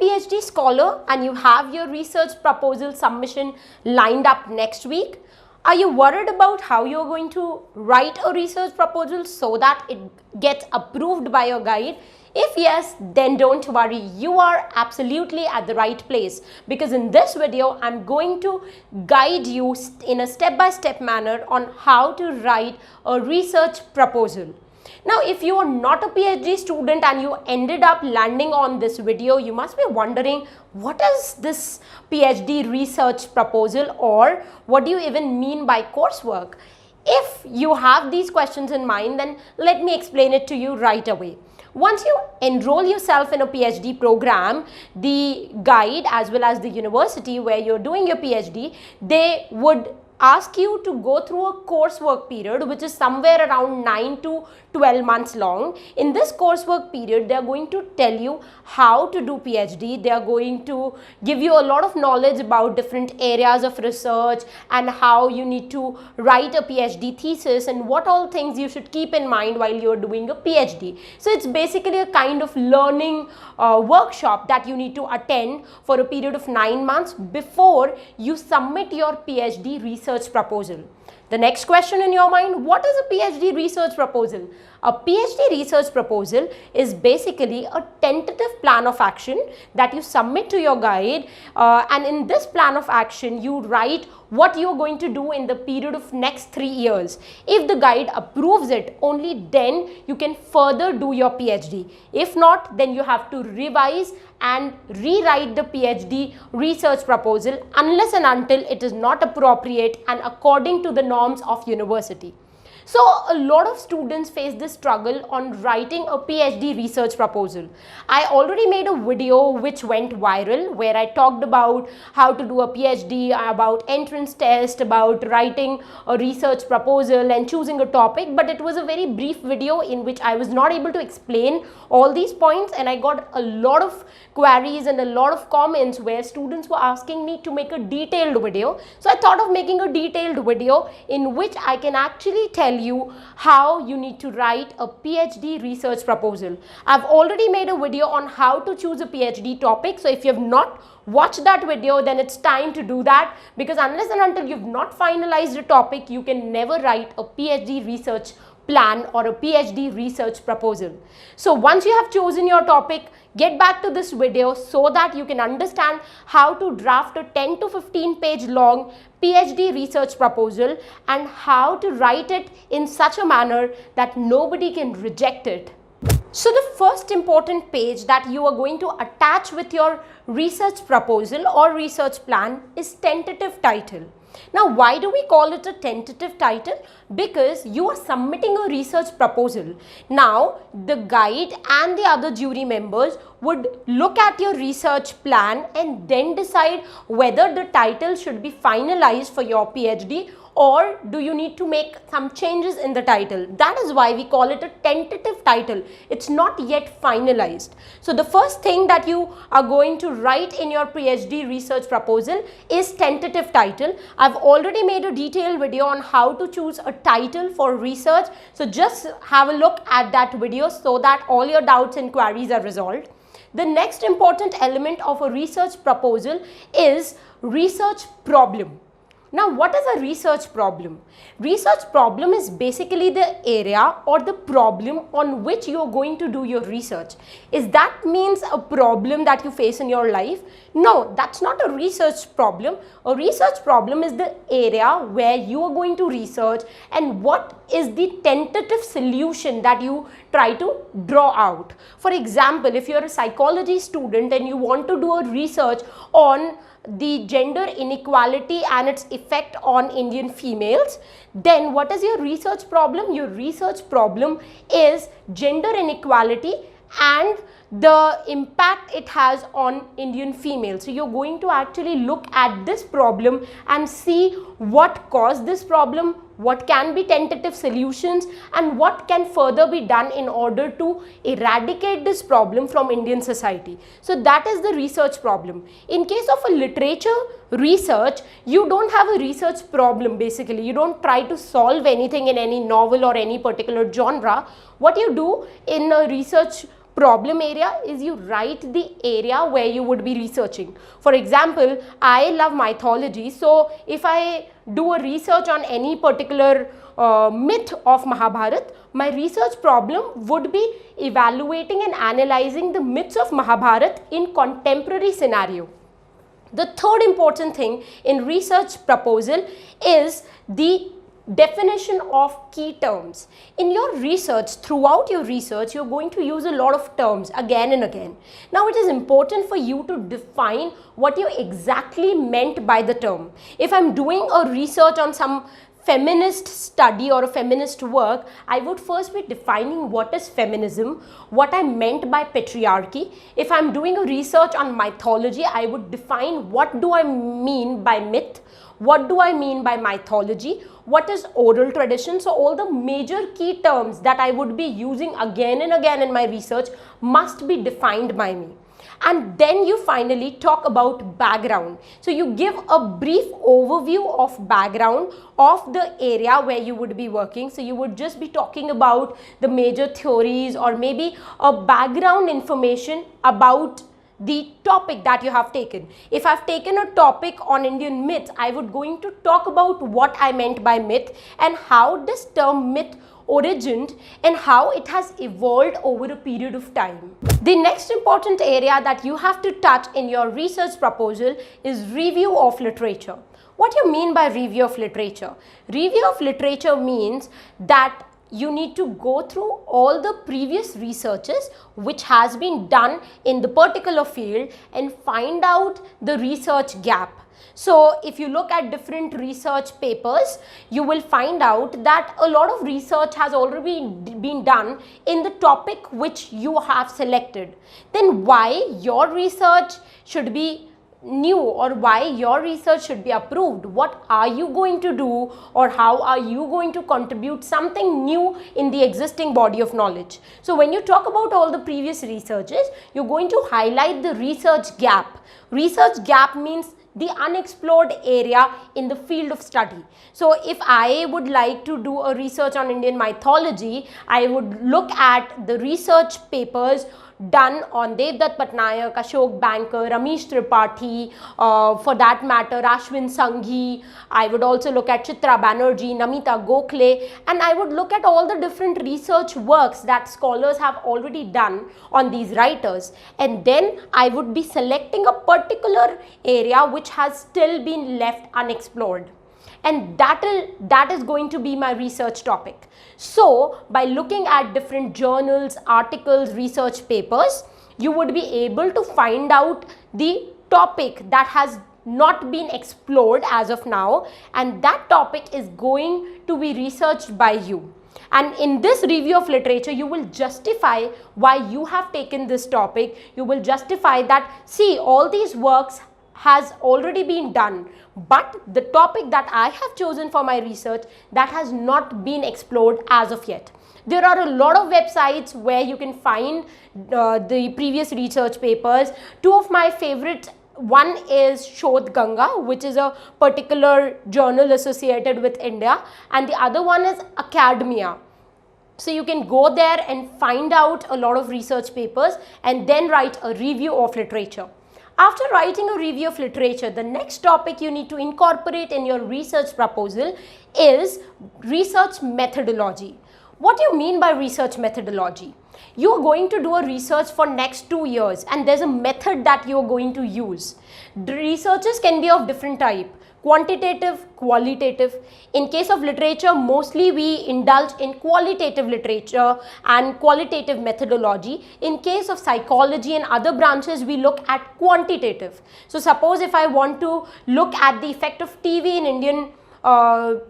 PhD scholar and you have your research proposal submission lined up next week? Are you worried about how you're going to write a research proposal so that it gets approved by your guide? If yes, then don't worry, you are absolutely at the right place, because in this video, I'm going to guide you in a step-by-step manner on how to write a research proposal. Now, if you are not a PhD student and you ended up landing on this video, you must be wondering, what is this PhD research proposal, or what do you even mean by coursework? If you have these questions in mind, then let me explain it to you right away. Once you enroll yourself in a PhD program, the guide as well as the university where you're doing your PhD, they would ask you to go through a coursework period which is somewhere around 9 to 12 months long. In this coursework period, they are going to tell you how to do PhD. They are going to give you a lot of knowledge about different areas of research and how you need to write a PhD thesis and what all things you should keep in mind while you're doing a PhD. So it's basically a kind of learning workshop that you need to attend for a period of 9 months before you submit your PhD research proposal. The next question in your mind, what is a PhD research proposal? A PhD research proposal is basically a tentative plan of action that you submit to your guide, and in this plan of action you write what you are going to do in the period of next 3 years. If the guide approves it, only then you can further do your PhD. If not, then you have to revise and rewrite the PhD research proposal unless and until it is not appropriate and according to the norms of university. So a lot of students face this struggle on writing a PhD research proposal. I already made a video which went viral where I talked about how to do a PhD, about entrance test, about writing a research proposal and choosing a topic, but it was a very brief video in which I was not able to explain all these points, and I got a lot of queries and a lot of comments where students were asking me to make a detailed video. So I thought of making a detailed video in which I can actually tell you how you need to write a PhD research proposal. I've already made a video on how to choose a PhD topic, so if you have not watched that video, then it's time to do that, because unless and until you've not finalized a topic, you can never write a PhD research plan or a PhD research proposal. So once you have chosen your topic, get back to this video so that you can understand how to draft a 10 to 15 page long PhD research proposal and how to write it in such a manner that nobody can reject it. So the first important page that you are going to attach with your research proposal or research plan is tentative title. Now, why do we call it a tentative title? Because you are submitting a research proposal. Now, the guide and the other jury members would look at your research plan and then decide whether the title should be finalized for your PhD or do you need to make some changes in the title. That is why we call it a tentative title. It's not yet finalized. So the first thing that you are going to write in your PhD research proposal is tentative title. I've already made a detailed video on how to choose a title for research. So just have a look at that video so that all your doubts and queries are resolved. The next important element of a research proposal is research problem. Now, what is a research problem? Research problem is basically the area or the problem on which you are going to do your research. Is that means a problem that you face in your life? No, that's not a research problem. A research problem is the area where you are going to research and what is the tentative solution that you try to draw out. For example, if you're a psychology student and you want to do a research on the gender inequality and its effect on Indian females, then what is your research problem? Your research problem is gender inequality and the impact it has on Indian females. So you're going to actually look at this problem and see what caused this problem, what can be tentative solutions, and what can further be done in order to eradicate this problem from Indian society. So that is the research problem. In case of a literature research, you don't have a research problem basically. You don't try to solve anything in any novel or any particular genre. What you do in a research problem area is you write the area where you would be researching. For example, I love mythology, so if I do a research on any particular myth of Mahabharata, my research problem would be evaluating and analyzing the myths of Mahabharata in contemporary scenario. The third important thing in research proposal is the definition of key terms. In your research, throughout your research, you're going to use a lot of terms again and again. Now, it is important for you to define what you exactly meant by the term. If I'm doing a research on some feminist study or a feminist work, I would first be defining what is feminism, what I meant by patriarchy. If I'm doing a research on mythology, I would define what do I mean by myth, what do I mean by mythology, what is oral tradition. So all the major key terms that I would be using again and again in my research must be defined by me. And then you finally talk about background. So you give a brief overview of background of the area where you would be working. So you would just be talking about the major theories or maybe a background information about the topic that you have taken. If I've taken a topic on Indian myths, I would going to talk about what I meant by myth and how this term myth origined and how it has evolved over a period of time. The next important area that you have to touch in your research proposal is review of literature. What do you mean by review of literature? Review of literature means that you need to go through all the previous researches which has been done in the particular field and find out the research gap. So if you look at different research papers, you will find out that a lot of research has already been done in the topic which you have selected. Then why your research should be new or why your research should be approved? What are you going to do or how are you going to contribute something new in the existing body of knowledge? So when you talk about all the previous researches, you're going to highlight the research gap. Research gap means the unexplored area in the field of study. So if I would like to do a research on Indian mythology, I would look at the research papers done on Devdutt Patnaik, Ashok Banker, Ramesh Tripathi, for that matter Ashwin Sanghi. I would also look at Chitra Banerjee, Namita Gokhale, and I would look at all the different research works that scholars have already done on these writers, and then I would be selecting a particular area which has still been left unexplored. And that is going to be my research topic. So by looking at different journals, articles, research papers, you would be able to find out the topic that has not been explored as of now, and that topic is going to be researched by you. And in this review of literature, you will justify why you have taken this topic. You will justify that, see, all these works has already been done, but the topic that I have chosen for my research, that has not been explored as of yet. There are a lot of websites where you can find the previous research papers. Two of my favorites, one is Shodh Ganga, which is a particular journal associated with India, and the other one is Academia. So you can go there and find out a lot of research papers and then write a review of literature. After writing a review of literature, the next topic you need to incorporate in your research proposal is research methodology. What do you mean by research methodology? You are going to do a research for next 2 years and there's a method that you are going to use. The researches can be of different type. Quantitative, qualitative. In case of literature, mostly we indulge in qualitative literature and qualitative methodology. In case of psychology and other branches, we look at quantitative. So suppose if I want to look at the effect of TV in Indian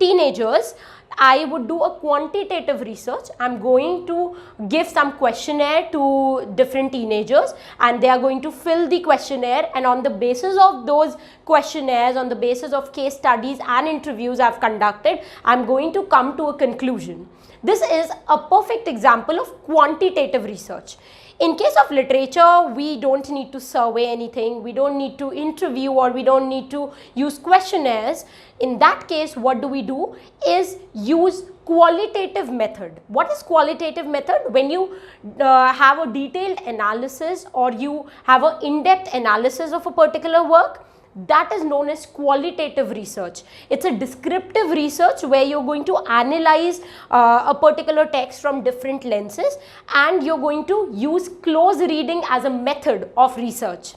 teenagers, I would do a quantitative research. I'm going to give some questionnaire to different teenagers and they are going to fill the questionnaire, and on the basis of those questionnaires, on the basis of case studies and interviews I've conducted, I'm going to come to a conclusion. This is a perfect example of quantitative research. In case of literature, we don't need to survey anything, we don't need to interview, or we don't need to use questionnaires. In that case, what do we do is use qualitative method. What is qualitative method? When you have a detailed analysis or you have an in-depth analysis of a particular work, that is known as qualitative research. It's a descriptive research where you're going to analyze a particular text from different lenses, and you're going to use close reading as a method of research.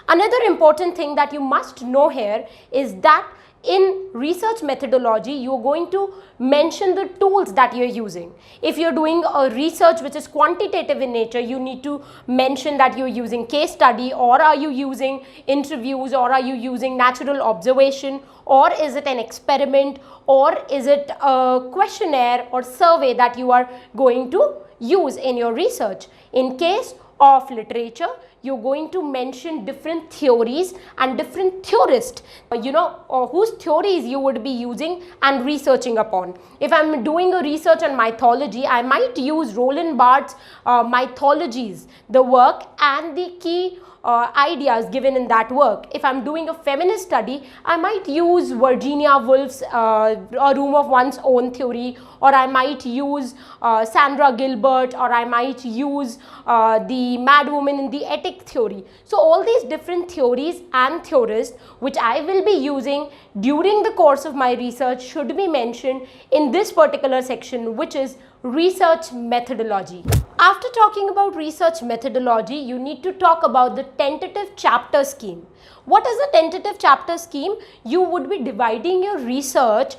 Another important thing that you must know here is that in research methodology, you're going to mention the tools that you're using. If you're doing a research which is quantitative in nature, you need to mention that you're using case study, or are you using interviews, or are you using natural observation, or is it an experiment, or is it a questionnaire or survey that you are going to use in your research. In case of literature, you're going to mention different theories and different theorists, whose theories you would be using and researching upon. If I'm doing a research on mythology, I might use Roland Barthes' mythologies, the work and the key ideas given in that work. If I'm doing a feminist study, I might use Virginia Woolf's A Room of One's Own theory, or I might use Sandra Gilbert, or I might use the Mad Woman in the Ethic theory. So all these different theories and theorists which I will be using during the course of my research should be mentioned in this particular section, which is research methodology. After talking about research methodology, you need to talk about the tentative chapter scheme. What is a tentative chapter scheme? You would be dividing your research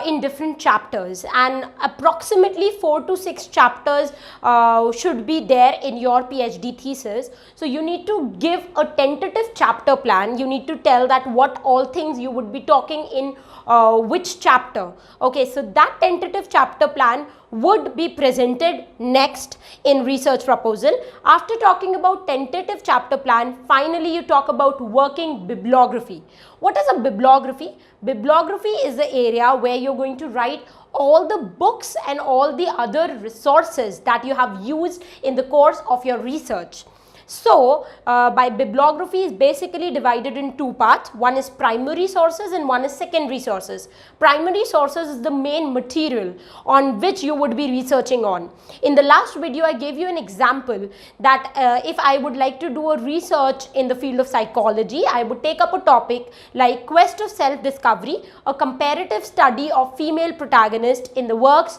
in different chapters, and approximately 4 to 6 chapters should be there in your PhD thesis. So you need to give a tentative chapter plan. You need to tell that what all things you would be talking in which chapter. Okay, so that tentative chapter plan would be presented next in research proposal. After talking about tentative chapter plan, finally you talk about working bibliography. What is a bibliography? Bibliography is the area where you're going to write all the books and all the other resources that you have used in the course of your research. So, by bibliography is basically divided in two parts. One is primary sources and one is secondary sources. Primary sources is the main material on which you would be researching on. In the last video, I gave you an example that if I would like to do a research in the field of psychology, I would take up a topic like Quest of Self-Discovery, a comparative study of female protagonists in the works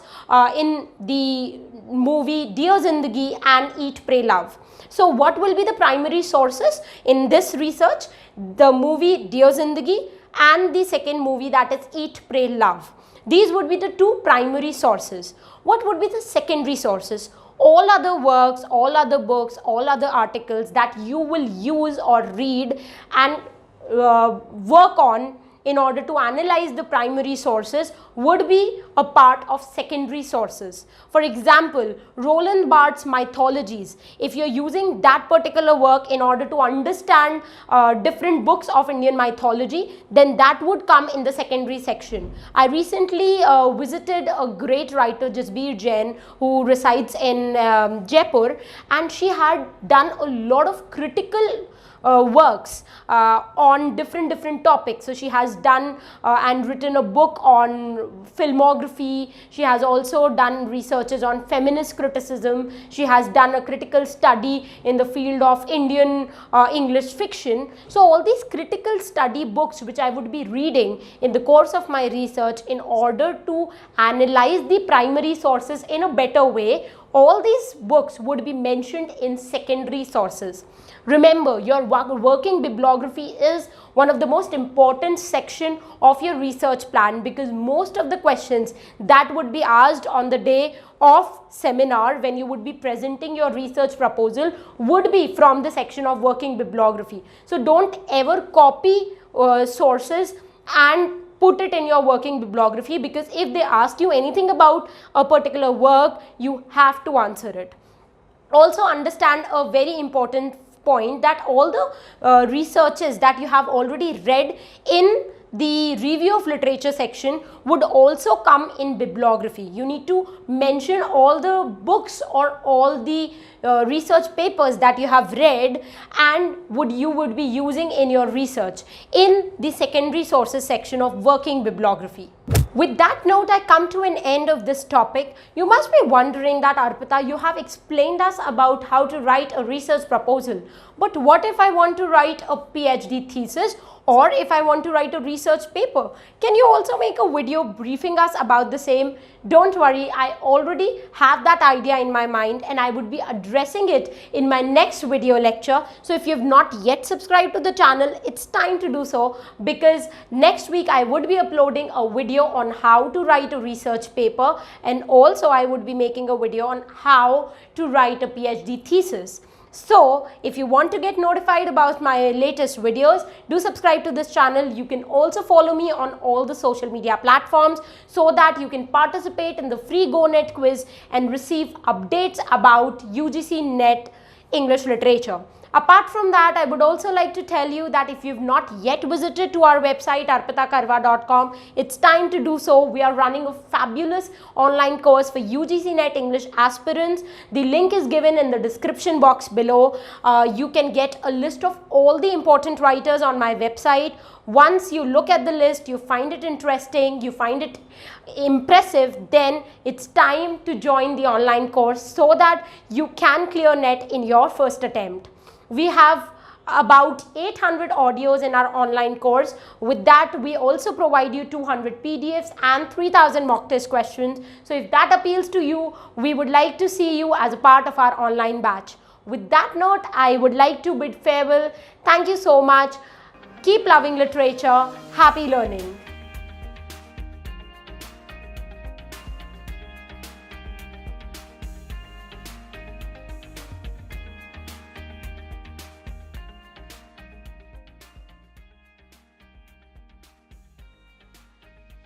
in the movie Dear Zindagi and Eat, Pray, Love. So what will be the primary sources in this research? The movie Dear Zindagi and the second movie, that is Eat, Pray, Love. These would be the two primary sources. What would be the secondary sources? All other works, all other books, all other articles that you will use or read and work on in order to analyze the primary sources would be a part of secondary sources. For example, Roland Barthes' mythologies. If you're using that particular work in order to understand different books of Indian mythology, then that would come in the secondary section. I recently visited a great writer, Jasbir Jain, who resides in Jaipur, and she had done a lot of critical works on different topics. So she has done and written a book on filmography. She has also done researches on feminist criticism. She has done a critical study in the field of Indian English fiction. So all these critical study books which I would be reading in the course of my research in order to analyze the primary sources in a better way, all these books would be mentioned in secondary sources. Remember, your working bibliography is one of the most important section of your research plan, because most of the questions that would be asked on the day of seminar when you would be presenting your research proposal would be from the section of working bibliography. So don't ever copy sources and put it in your working bibliography, because if they ask you anything about a particular work, you have to answer it. Also understand a very important point that all the researches that you have already read in the review of literature section would also come in bibliography. You need to mention all the books or all the research papers that you have read and you would be using in your research in the secondary sources section of working bibliography. With that note, I come to an end of this topic. You must be wondering that, Arpita, you have explained us about how to write a research proposal. But what if I want to write a PhD thesis, or if I want to write a research paper? Can you also make a video briefing us about the same? Don't worry, I already have that idea in my mind and I would be addressing it in my next video lecture. So if you have not yet subscribed to the channel, it's time to do so, because next week I would be uploading a video on how to write a research paper, and also I would be making a video on how to write a PhD thesis. So if you want to get notified about my latest videos, do subscribe to this channel. You can also follow me on all the social media platforms so that you can participate in the free GoNet quiz and receive updates about UGC NET English literature. Apart from that, I would also like to tell you that if you've not yet visited to our website arpitakarwa.com, it's time to do so. We are running a fabulous online course for UGC NET English aspirants. The link is given in the description box below. You can get a list of all the important writers on my website. Once you look at the list, you find it interesting, you find it impressive, then it's time to join the online course so that you can clear NET in your first attempt. We have about 800 audios in our online course. With that, we also provide you 200 PDFs and 3000 mock test questions. So if that appeals to you, we would like to see you as a part of our online batch. With that note, I would like to bid farewell. Thank you so much. Keep loving literature. Happy learning.